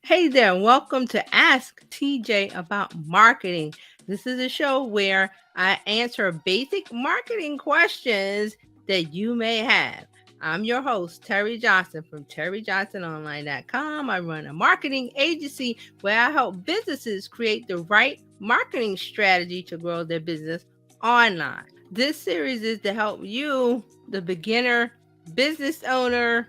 Hey there, welcome to Ask TJ About Marketing. This is a show where I answer basic marketing questions that you may have. I'm your host, Terry Johnson from TerryJohnsonOnline.com. I run a marketing agency where I help businesses create the right marketing strategy to grow their business online. This series is to help you, the beginner business owner,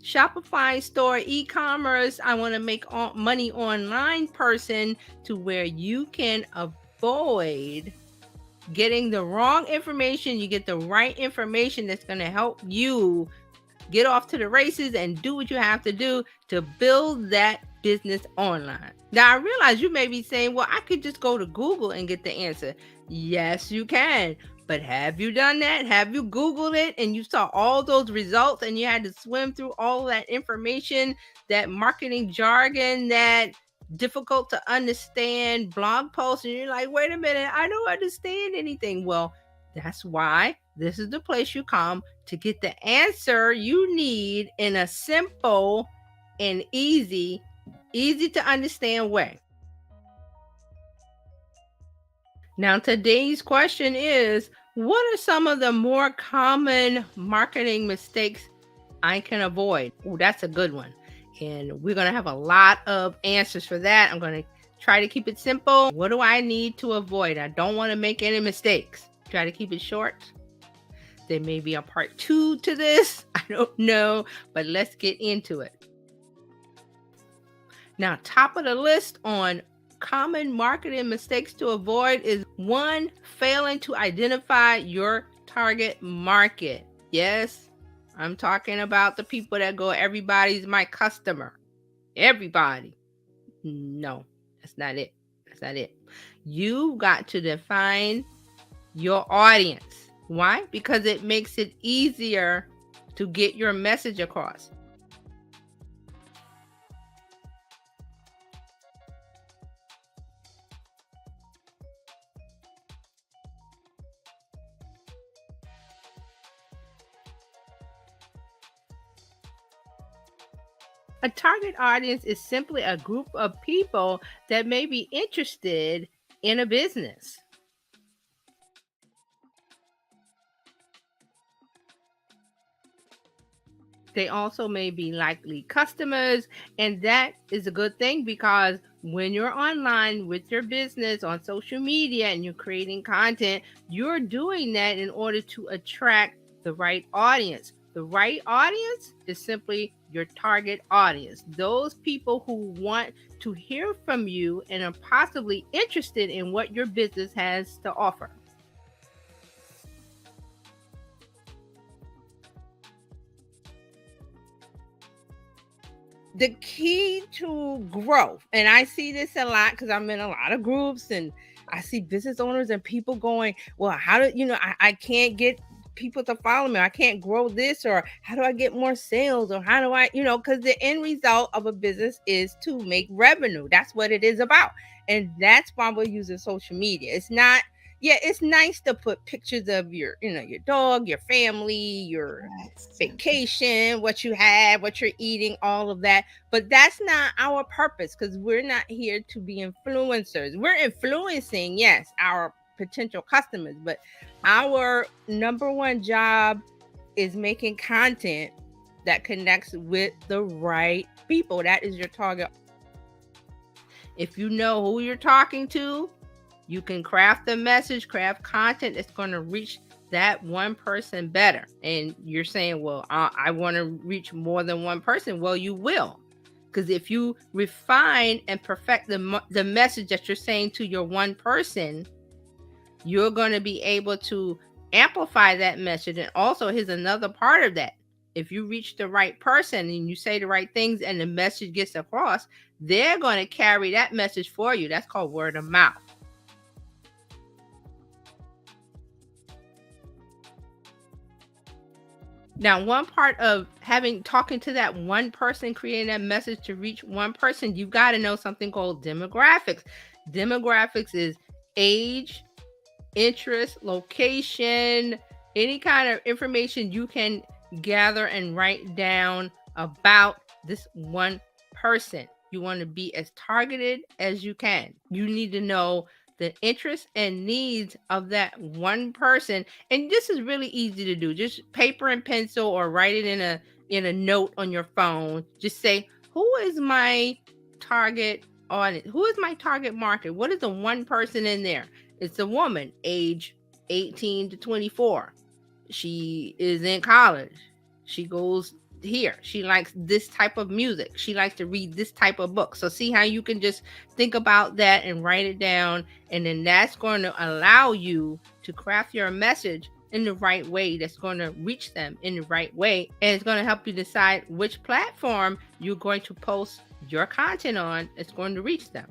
Shopify store, e-commerce, I want to make money online person, to where you can avoid getting the wrong information. You get the right information that's going to help you get off to the races and do what you have to do to build that business online. Now, I realize you may be saying, well, I could just go to Google and get the answer. Yes, you can. But have you done that? Have you Googled it and you saw all those results and you had to swim through all that information, that marketing jargon, that difficult to understand blog posts, and you're like, wait a minute, I don't understand anything. Well, that's why this is the place you come to get the answer you need in a simple and easy to understand way. Now, today's question is, what are some of the more common marketing mistakes I can avoid? Oh, that's a good one. And we're going to have a lot of answers for that. I'm going to try to keep it simple. What do I need to avoid? I don't want to make any mistakes. Try to keep it short. There may be a part 2 to this. I don't know, but let's get into it. Now, top of the list on common marketing mistakes to avoid is 1, failing to identify your target market. Yes, I'm talking about the people that go, everybody's my customer. Everybody. No, that's not it. That's not it. You've got to define your audience. Why? Because it makes it easier to get your message across. A target audience is simply a group of people that may be interested in a business. They also may be likely customers, and that is a good thing, because when you're online with your business on social media and you're creating content, you're doing that in order to attract the right audience. The right audience is simply your target audience. Those people who want to hear from you and are possibly interested in what your business has to offer. The key to growth, and I see this a lot because I'm in a lot of groups and I see business owners and people going, well, how do I can't get people to follow me, I can't grow this, or how do I get more sales, or how do I, because the end result of a business is to make revenue. That's what it is about. And that's why we're using social media. It's not, yeah, it's nice to put pictures of your dog, your family, your Yes. vacation, what you have, what you're eating, all of that. But that's not our purpose, because we're not here to be influencers. We're influencing, yes, our potential customers, but our number one job is making content that connects with the right people. That is your target. If you know who you're talking to, you can craft a message, craft content that's going to reach that one person better. And you're saying, well, I want to reach more than one person. Well, you will. Because if you refine and perfect the message that you're saying to your one person, you're going to be able to amplify that message. And also, here's another part of that. If you reach the right person and you say the right things and the message gets across, they're going to carry that message for you. That's called word of mouth. Now, one part of talking to that one person, creating that message to reach one person, you've got to know something called demographics. Demographics is age, interest, location, any kind of information you can gather and write down about this one person. You want to be as targeted as you can. You need to know the interests and needs of that one person. And this is really easy to do. Just paper and pencil, or write it in a note on your phone. Just say, who is my target audience? Who is my target market? What is the one person in there? It's a woman, age 18 to 24. She is in college. She goes here. She likes this type of music. She likes to read this type of book. So see how you can just think about that and write it down. And then that's going to allow you to craft your message in the right way that's going to reach them in the right way. And it's going to help you decide which platform you're going to post your content on. It's going to reach them.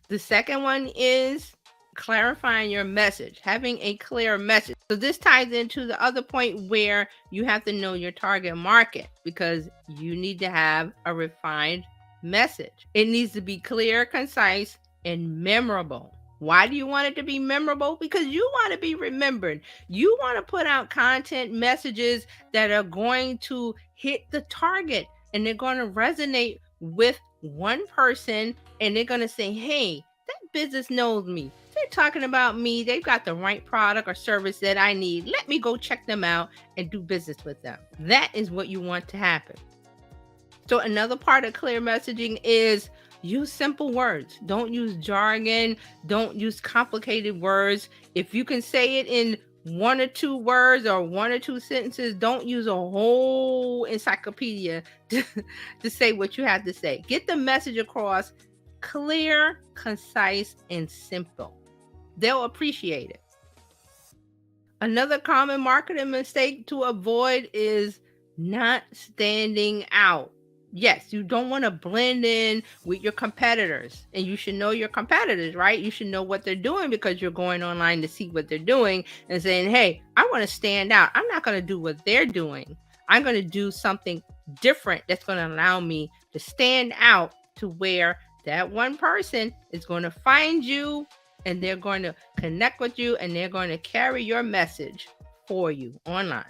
The second one is clarifying your message, having a clear message. So this ties into the other point where you have to know your target market, because you need to have a refined message. It needs to be clear, concise, and memorable. Why do you want it to be memorable? Because you want to be remembered. You want to put out content messages that are going to hit the target, and they're going to resonate with one person, and they're going to say, hey, that business knows me. They're talking about me. They've got the right product or service that I need. Let me go check them out and do business with them. That is what you want to happen. So another part of clear messaging is use simple words. Don't use jargon. Don't use complicated words. If you can say it in 1 or 2 words or 1 or 2 sentences, don't use a whole encyclopedia to say what you have to say. Get the message across clear, concise, and simple. They'll appreciate it. Another common marketing mistake to avoid is not standing out. Yes, you don't want to blend in with your competitors, and you should know your competitors, right? You should know what they're doing, because you're going online to see what they're doing and saying, hey, I want to stand out. I'm not going to do what they're doing. I'm going to do something different that's going to allow me to stand out, to where that one person is going to find you, and they're going to connect with you, and they're going to carry your message for you online.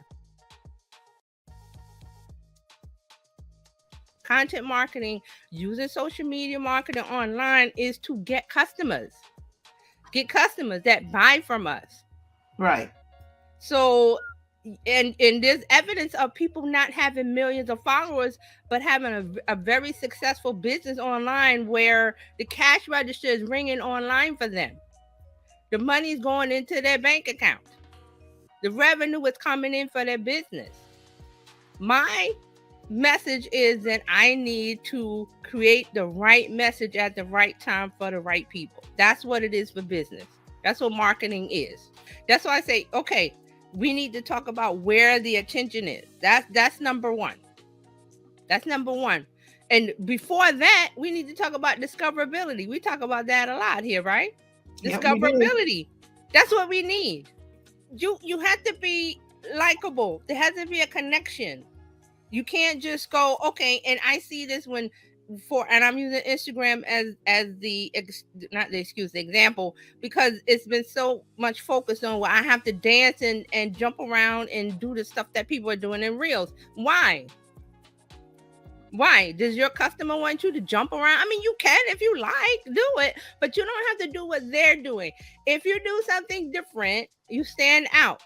Content marketing, using social media marketing online, is to get customers. Get customers that buy from us. Right. So, and there's evidence of people not having millions of followers, but having a very successful business online, where the cash register is ringing online for them. The money's going into their bank account. The revenue is coming in for their business. My message is that I need to create the right message at the right time for the right people. That's what it is for business. That's what marketing is. That's why I say, okay, we need to talk about where the attention is. That's number one. That's number one. And before that, we need to talk about discoverability. We talk about that a lot here, right? Discoverability. That's what we need. You have to be likable. There has to be a connection. You can't just go, okay, and I see this and I'm using Instagram as the example, because it's been so much focused on, well, I have to dance and jump around and do the stuff that people are doing in Reels. Why? Does your customer want you to jump around? I mean, you can, if you like, do it, but you don't have to do what they're doing. If you do something different, you stand out.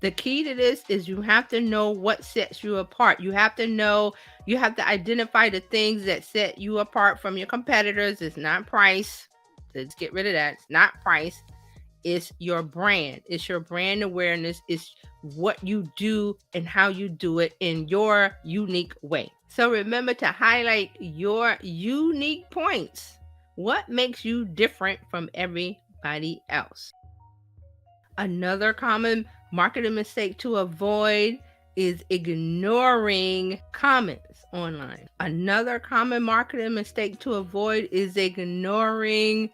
The key to this is you have to know what sets you apart. You have to identify the things that set you apart from your competitors. It's not price. Let's get rid of that. It's not price. It's your brand. It's your brand awareness. It's what you do and how you do it in your unique way. So remember to highlight your unique points. What makes you different from everybody else? Another common marketing mistake to avoid is ignoring comments online. Another common marketing mistake to avoid is ignoring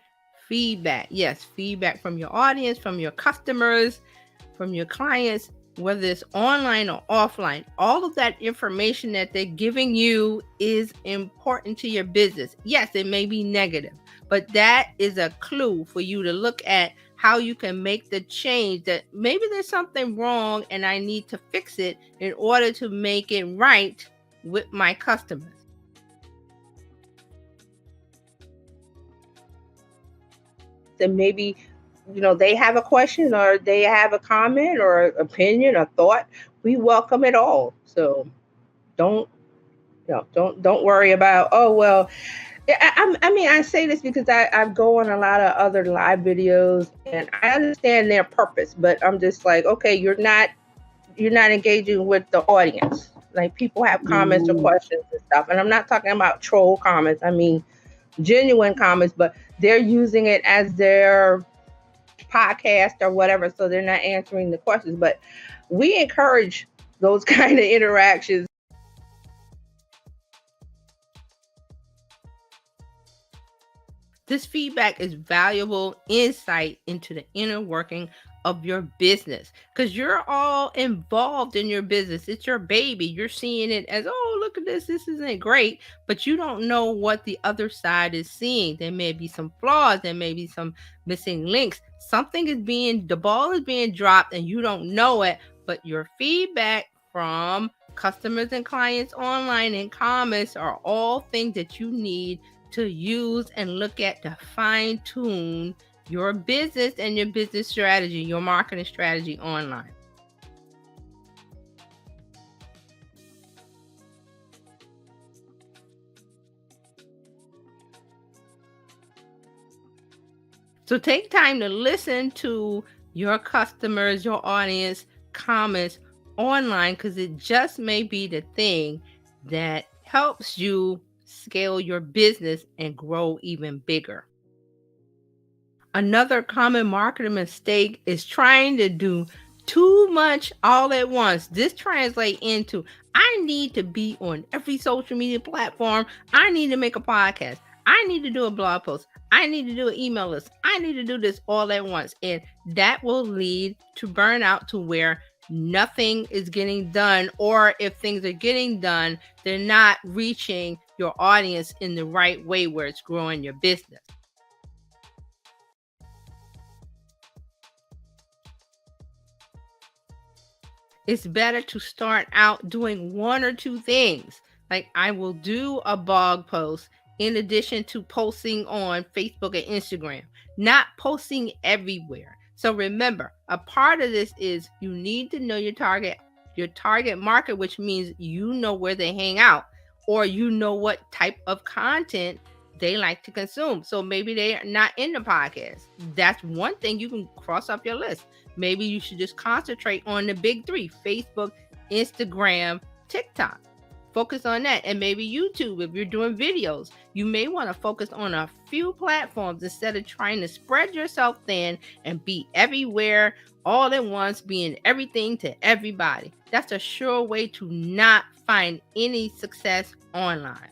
feedback. Yes, feedback from your audience, from your customers, from your clients, whether it's online or offline. All of that information that they're giving you is important to your business. Yes, it may be negative, but that is a clue for you to look at how you can make the change, that maybe there's something wrong and I need to fix it in order to make it right with my customers. and maybe they have a question or they have a comment or opinion or thought. We welcome it all. So don't don't worry about, oh well. I mean, I say this because I go on a lot of other live videos and I understand their purpose, but I'm just like, okay, you're not engaging with the audience. Like, people have comments or questions and stuff, and I'm not talking about troll comments. I mean genuine comments, but they're using it as their podcast or whatever, so they're not answering the questions. But we encourage those kind of interactions. This feedback is valuable insight into the inner working of your business, because you're all involved in your business. It's your baby. You're seeing it as, oh, look at this isn't great, but you don't know what the other side is seeing. There may be some flaws, there may be some missing links. The ball is being dropped and you don't know it, but your feedback from customers and clients online and comments are all things that you need to use and look at to fine tune your business and your business strategy, your marketing strategy online. So take time to listen to your customers, your audience comments online, because it just may be the thing that helps you scale your business and grow even bigger. Another common marketing mistake is trying to do too much all at once. This translates into, I need to be on every social media platform. I need to make a podcast. I need to do a blog post. I need to do an email list. I need to do this all at once. And that will lead to burnout, to where nothing is getting done, or if things are getting done, they're not reaching your audience in the right way where it's growing your business. It's better to start out doing one or two things. Like, I will do a blog post in addition to posting on Facebook and Instagram, not posting everywhere. So remember, a part of this is you need to know your target market, which means you know where they hang out, or you know what type of content they like to consume. So maybe they are not in the podcast. That's one thing you can cross off your list. Maybe you should just concentrate on the big three: Facebook, Instagram, TikTok. Focus on that. And maybe YouTube, if you're doing videos, you may want to focus on a few platforms instead of trying to spread yourself thin and be everywhere all at once, being everything to everybody. That's a sure way to not find any success online.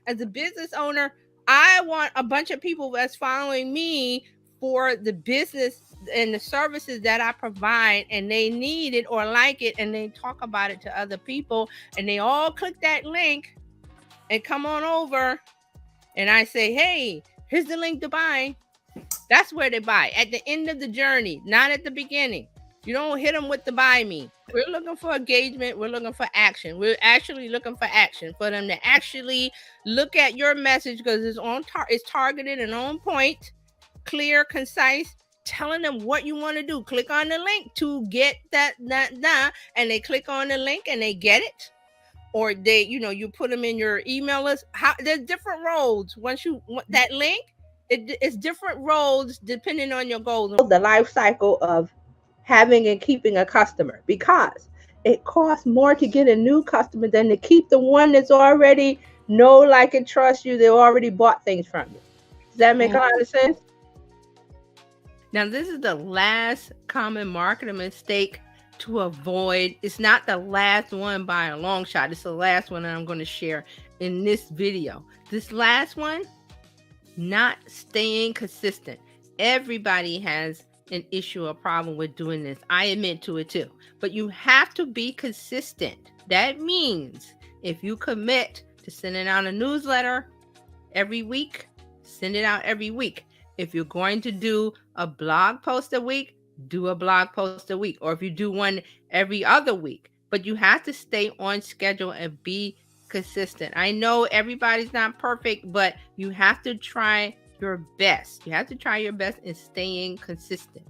As a business owner, I want a bunch of people that's following me for the business and the services that I provide, and they need it or like it, and they talk about it to other people, and they all click that link and come on over, and I say, hey, here's the link to buy. That's where they buy, at the end of the journey, not at the beginning. You don't hit them with the buy me. We're looking for engagement. We're looking for action. We're actually looking for action, for them to actually look at your message, because it's targeted and on point, clear, concise, telling them what you want to do. Click on the link to get that, and they click on the link and they get it. Or they, you put them in your email list. There's different roads. Once you want that link, it's different roads depending on your goals. The life cycle of having and keeping a customer, because it costs more to get a new customer than to keep the one that's already know, like, and trust you. They already bought things from you. Does that make a lot of sense? Now, this is the last common marketing mistake to avoid. It's not the last one by a long shot. It's the last one that I'm going to share in this video. This last one, not staying consistent. Everybody has an issue or problem with doing this. I admit to it too. But you have to be consistent. That means if you commit to sending out a newsletter every week, send it out every week. If you're going to do a blog post a week, do a blog post a week. Or if you do one every other week, but you have to stay on schedule and be consistent. I know everybody's not perfect, but you have to try your best. You have to try your best in staying consistent.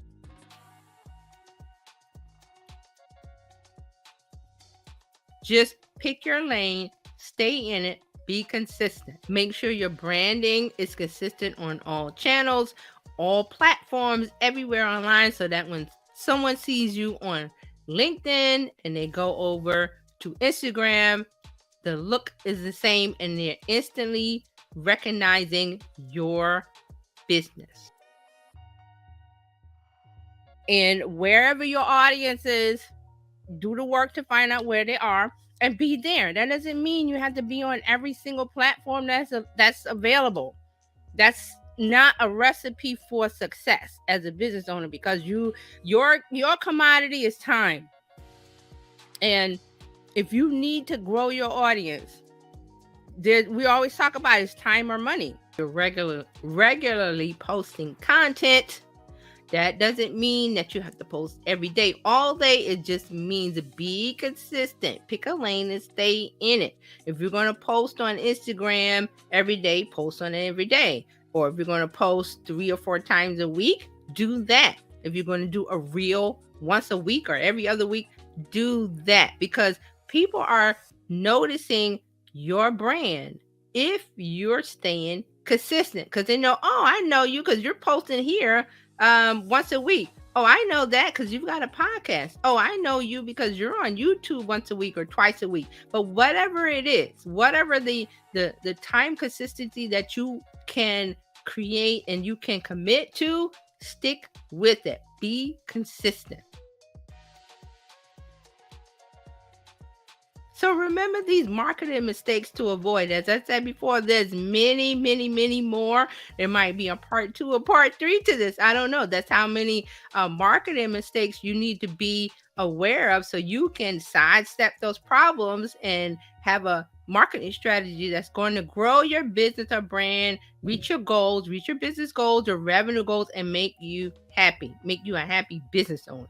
Just pick your lane, stay in it, be consistent. Make sure your branding is consistent on all channels, all platforms, everywhere online, so that when someone sees you on LinkedIn and they go over to Instagram, the look is the same and they're instantly recognizing your business. And wherever your audience is, do the work to find out where they are and be there. That doesn't mean you have to be on every single platform that's available. That's not a recipe for success as a business owner, because your commodity is time. And if you need to grow your audience, we always talk about is time or money. You're regularly posting content. That doesn't mean that you have to post every day, all day. It just means be consistent. Pick a lane and stay in it. If you're going to post on Instagram every day, post on it every day. Or if you're going to post 3 or 4 times a week, do that. If you're going to do a reel once a week or every other week, do that. Because people are noticing your brand if you're staying consistent. Because they know, oh, I know you because you're posting here once a week. Oh, I know that because you've got a podcast. Oh, I know you because you're on YouTube once a week or twice a week. But whatever it is, whatever the time consistency that you can create and you can commit to, stick with it. Be consistent. So remember these marketing mistakes to avoid. As I said before, there's many, many, many more. There might be a part 2 or part 3 to this. I don't know. That's how many marketing mistakes you need to be aware of so you can sidestep those problems and have a marketing strategy that's going to grow your business or brand, reach your goals, reach your business goals, your revenue goals, and make you happy, make you a happy business owner.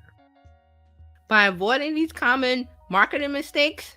By avoiding these common marketing mistakes,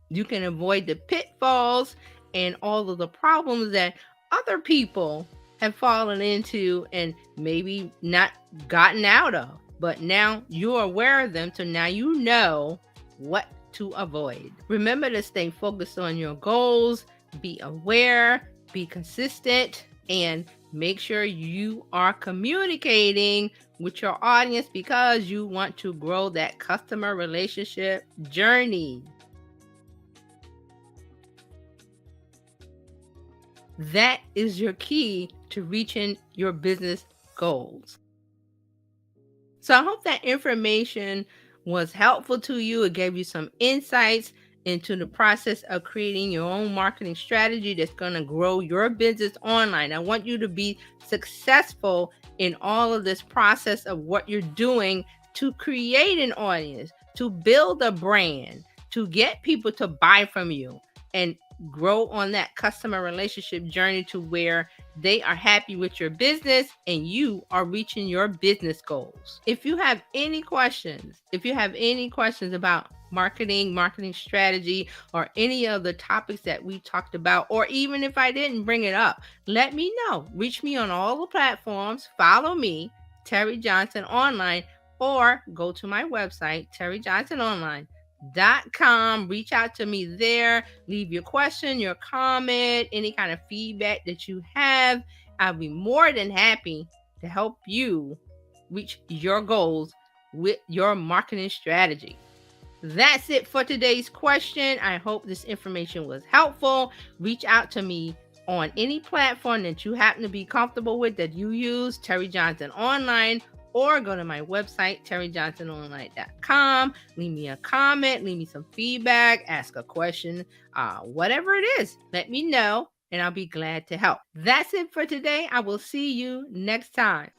you can avoid the pitfalls and all of the problems that other people have fallen into and maybe not gotten out of. But now you're aware of them, so now you know what to avoid. Remember to stay focused on your goals, be aware, be consistent, and make sure you are communicating with your audience because you want to grow that customer relationship journey. That is your key to reaching your business goals. So I hope that information was helpful to you. It gave you some insights into the process of creating your own marketing strategy that's going to grow your business online. I want you to be successful in all of this process of what you're doing to create an audience, to build a brand, to get people to buy from you, and grow on that customer relationship journey to where they are happy with your business and you are reaching your business goals. If you have any questions about marketing strategy, or any of the topics that we talked about, or even if I didn't bring it up, let me know. Reach me on all the platforms. Follow me, Terry Johnson Online, or go to my website, terryjohnsononline.com. Reach out to me there. Leave your question, your comment, any kind of feedback that you have. I'll be more than happy to help you reach your goals with your marketing strategy. That's it for today's question. I hope this information was helpful. Reach out to me on any platform that you happen to be comfortable with that you use, Terry Johnson Online, or go to my website, terryjohnsononline.com. Leave me a comment, leave me some feedback, ask a question, whatever it is, let me know, and I'll be glad to help. That's it for today. I will see you next time.